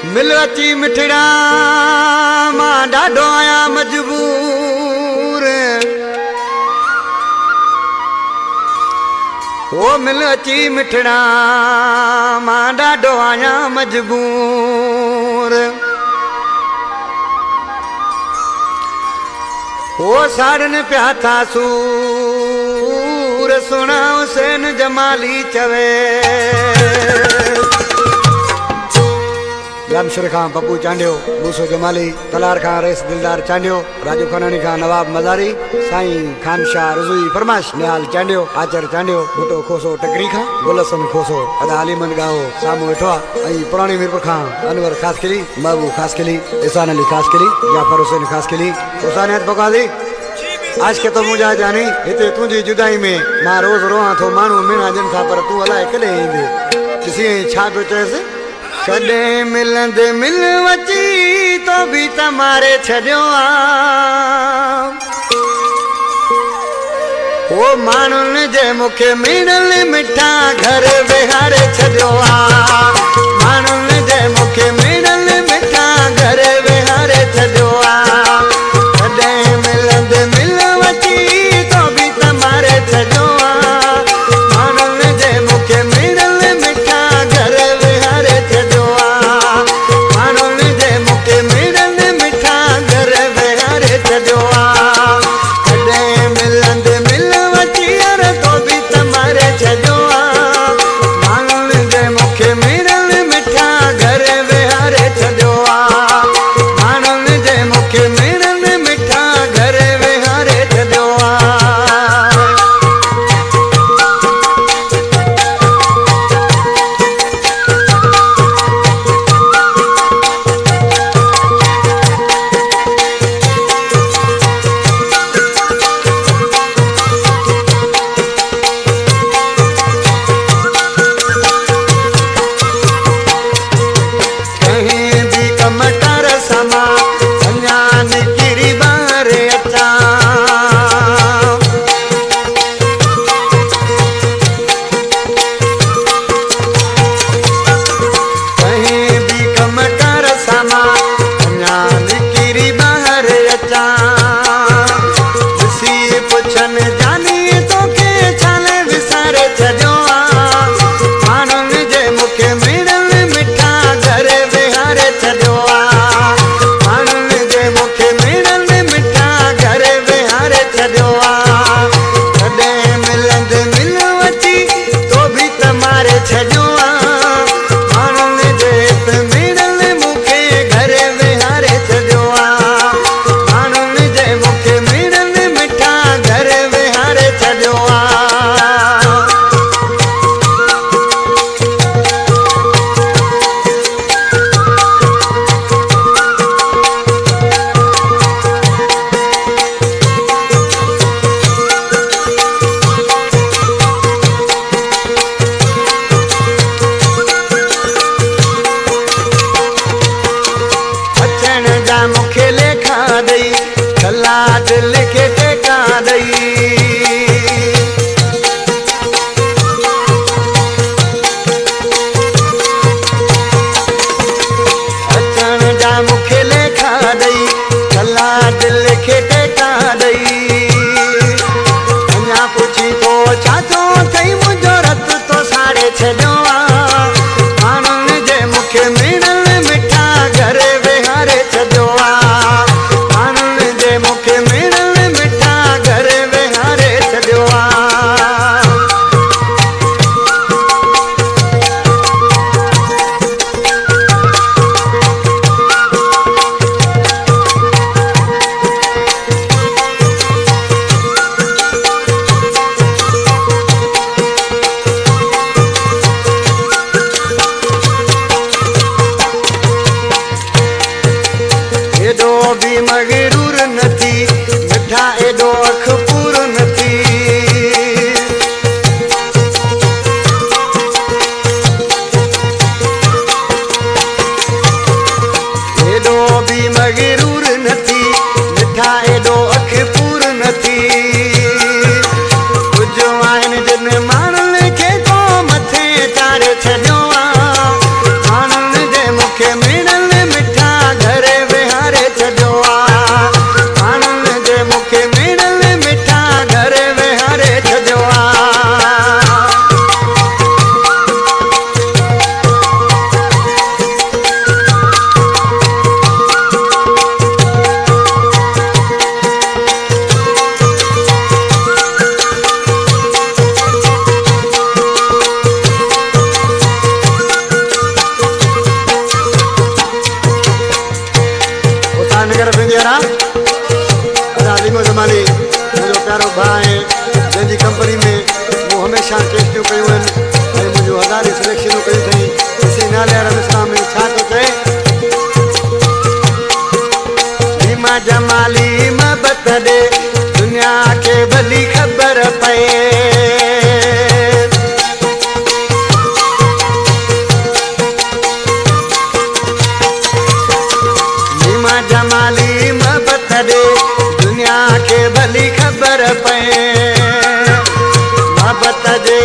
मिल अची मिठड़ा मां ॾाढो आहियां मजबूर। ओ मिल अची मिठड़ा मां ॾाढो आहियां मजबूर। ओ साड़न पिया था सूर सुना हुसैन जमाली चवे। रामशर खां पप्पू चांडियो, मूसो जमाली, तलार खां रेस दिलदार चांडियो, राजू खनानी खां नवाब मज़ारी, साईं खान शाह रज़ूई फरमाश, निहाल चांडियो, आचर चांडियो, भुटो खोसो टकरी खां, गुलसन खोसो, अदा अलीमंद गाओ सामू वेठो आहे, ऐं पुराणी मीरपुर खां अनवर ख़ास खिली, महबूब ख़ास खिली, इहसान अली ख़ास खिली, जाफर हुसैन ख़ास खिली, हुसैनियत बकाज़ी आज के तो मुझा जानी हिते तुझी जुदाई में मां रोज़ रोहां थो माण्हू मिणा ॼण था पर तूं अलाए कॾहिं ईंदे। ॾिसी छा पियो चएसि, कॾहिं मिलंद मिल वची तो भी तमारे छॾियो आ। ओ माण्हुनि जे मूंखे मिणल मिठा घर विहारे छॾियो आ। माण्हुनि जे मूंखे मिणल मिठा घर विहारे छॾियो आ। कॾहिं मिलंद मिल वची तो भी तमारे छॾियो आ। माण्हुनि जे मूंखे मिणल मिठा घर विहारे छॾियो आ। माण्हुनि जे मूंखे मिणल मिठा घर विहारे छॾियो आ। कॾहिं मिलंद मिल वची तो भी तमारे छॾियो आ। माण्हुनि जे मूंखे मिणल करा राजीगो जमाली मुझो प्यारो भाई है जंहिंजी कंपनी में वो हमेशा टेस्टियूं कयूं आहिनि ऐं मुंहिंजो हज़ारी सिलेक्शनूं कयूं अथई इसे नाले वारा मिसरा में छा थो चए लीमा जमाली मोहब्बत ॾे दुनिया खे भली ख़बर पए लीमा जमाली मोहब्बत ॾे दुनिया खे भली ख़बर पए मोहब्बत जे